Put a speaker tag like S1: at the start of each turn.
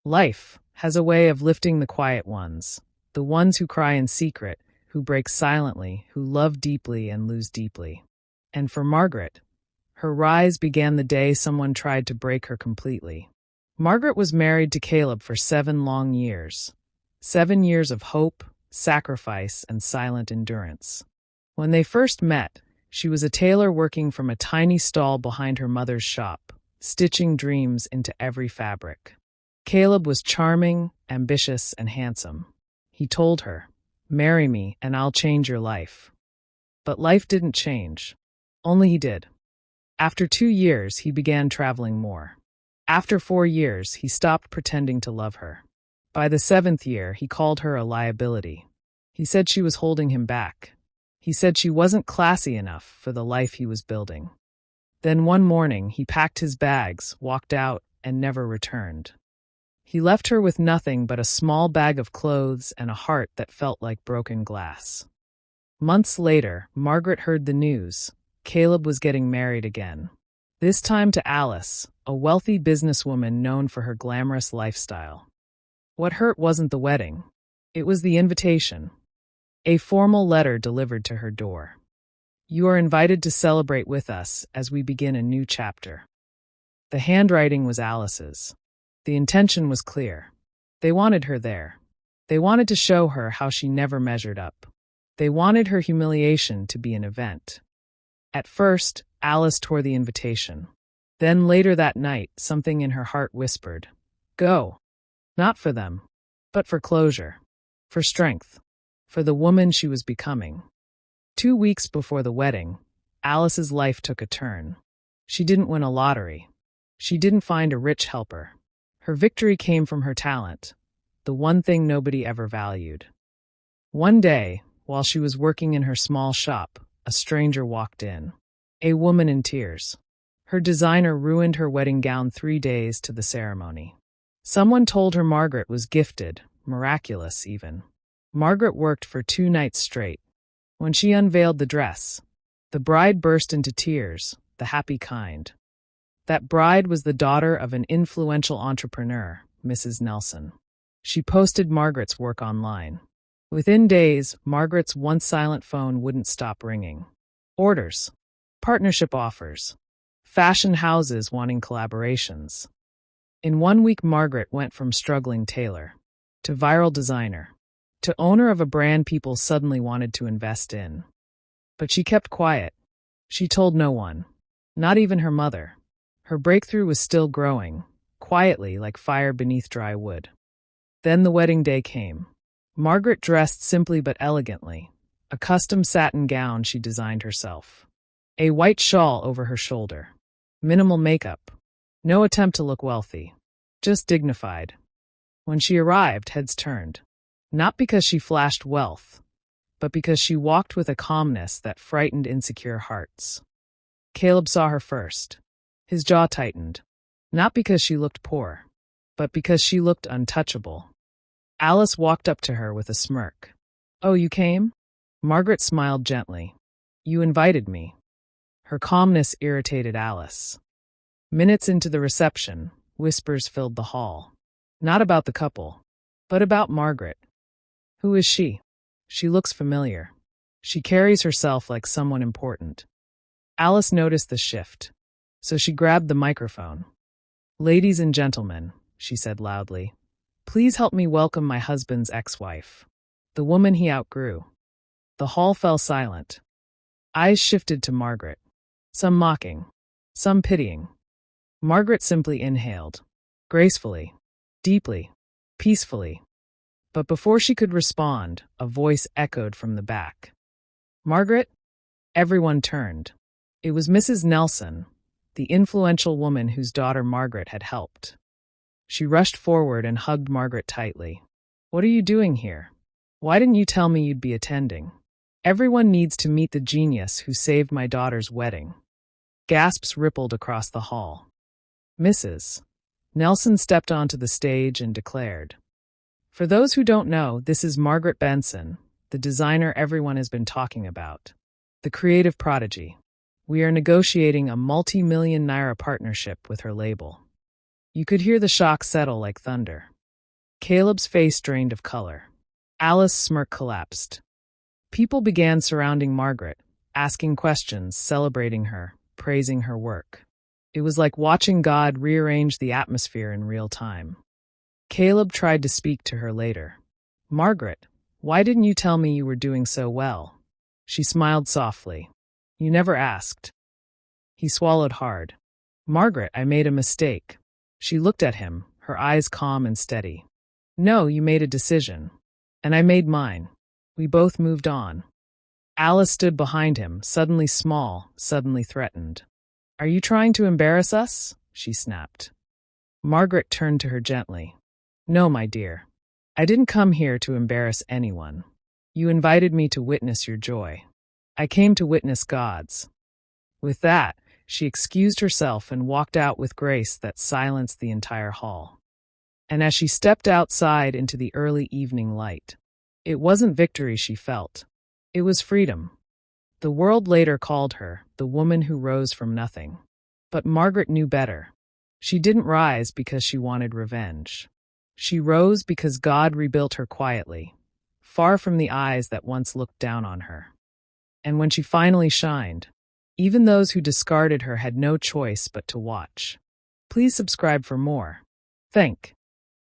S1: Life has a way of lifting the quiet ones, the ones who cry in secret, who break silently, who love deeply and lose deeply. And for Margaret, her rise began the day someone tried to break her completely. Margaret was married to Caleb for 7 long years. 7 years of hope, sacrifice, and silent endurance. When they first met, she was a tailor working from a tiny stall behind her mother's shop, stitching dreams into every fabric. Caleb was charming, ambitious, and handsome. He told her, "Marry me and I'll change your life." But life didn't change. Only he did. After 2 years, he began traveling more. After 4 years, he stopped pretending to love her. By the 7th year, he called her a liability. He said she was holding him back. He said she wasn't classy enough for the life he was building. Then one morning, he packed his bags, walked out, and never returned. He left her with nothing but a small bag of clothes and a heart that felt like broken glass. Months later, Margaret heard the news. Caleb was getting married again. This time to Alice, a wealthy businesswoman known for her glamorous lifestyle. What hurt wasn't the wedding. It was the invitation. A formal letter delivered to her door. "You are invited to celebrate with us as we begin a new chapter." The handwriting was Alice's. The intention was clear. They wanted her there. They wanted to show her how she never measured up. They wanted her humiliation to be an event. At first, Alice tore the invitation. Then later that night, something in her heart whispered, "Go." Not for them, but for closure, for strength, for the woman she was becoming. 2 weeks before the wedding, Alice's life took a turn. She didn't win a lottery. She didn't find a rich helper. Her victory came from her talent, the one thing nobody ever valued. One day, while she was working in her small shop, a stranger walked in. A woman in tears. Her designer ruined her wedding gown 3 days to the ceremony. Someone told her Margaret was gifted, miraculous even. Margaret worked for 2 nights straight. When she unveiled the dress, the bride burst into tears, the happy kind. That bride was the daughter of an influential entrepreneur, Mrs. Nelson. She posted Margaret's work online. Within days, Margaret's once silent phone wouldn't stop ringing. Orders, partnership offers, fashion houses wanting collaborations. In 1 week, Margaret went from struggling tailor to viral designer to owner of a brand people suddenly wanted to invest in. But she kept quiet. She told no one, not even her mother. Her breakthrough was still growing, quietly like fire beneath dry wood. Then the wedding day came. Margaret dressed simply but elegantly, a custom satin gown she designed herself. A white shawl over her shoulder. Minimal makeup. No attempt to look wealthy. Just dignified. When she arrived, heads turned. Not because she flashed wealth, but because she walked with a calmness that frightened insecure hearts. Caleb saw her first. His jaw tightened. Not because she looked poor, but because she looked untouchable. Alice walked up to her with a smirk. "Oh, you came?" Margaret smiled gently. "You invited me." Her calmness irritated Alice. Minutes into the reception, whispers filled the hall. Not about the couple, but about Margaret. Who is she? She looks familiar. She carries herself like someone important. Alice noticed the shift, so she grabbed the microphone. "Ladies and gentlemen," she said loudly, "please help me welcome my husband's ex-wife, the woman he outgrew." The hall fell silent. Eyes shifted to Margaret, some mocking, some pitying. Margaret simply inhaled, gracefully, deeply, peacefully. But before she could respond, a voice echoed from the back. "Margaret?" Everyone turned. It was Mrs. Nelson, the influential woman whose daughter Margaret had helped. She rushed forward and hugged Margaret tightly. "What are you doing here? Why didn't you tell me you'd be attending? Everyone needs to meet the genius who saved my daughter's wedding." Gasps rippled across the hall. "Mrs. Nelson stepped onto the stage and declared, For those who don't know, this is Margaret Benson, the designer everyone has been talking about, the creative prodigy. We are negotiating a multi-million naira partnership with her label." You could hear the shock settle like thunder. Caleb's face drained of color. Alice's smirk collapsed. People began surrounding Margaret, asking questions, celebrating her, praising her work. It was like watching God rearrange the atmosphere in real time. Caleb tried to speak to her later. "Margaret, why didn't you tell me you were doing so well?" She smiled softly. "You never asked." He swallowed hard. "Margaret, I made a mistake." She looked at him, her eyes calm and steady. "No, you made a decision. And I made mine. We both moved on." Alice stood behind him, suddenly small, suddenly threatened. "Are you trying to embarrass us?" she snapped. Margaret turned to her gently. "No, my dear. I didn't come here to embarrass anyone. You invited me to witness your joy. I came to witness God's." With that, she excused herself and walked out with grace that silenced the entire hall. And as she stepped outside into the early evening light, it wasn't victory she felt. It was freedom. The world later called her the woman who rose from nothing. But Margaret knew better. She didn't rise because she wanted revenge. She rose because God rebuilt her quietly, far from the eyes that once looked down on her. And when she finally shined, even those who discarded her had no choice but to watch. Please subscribe for more. Thank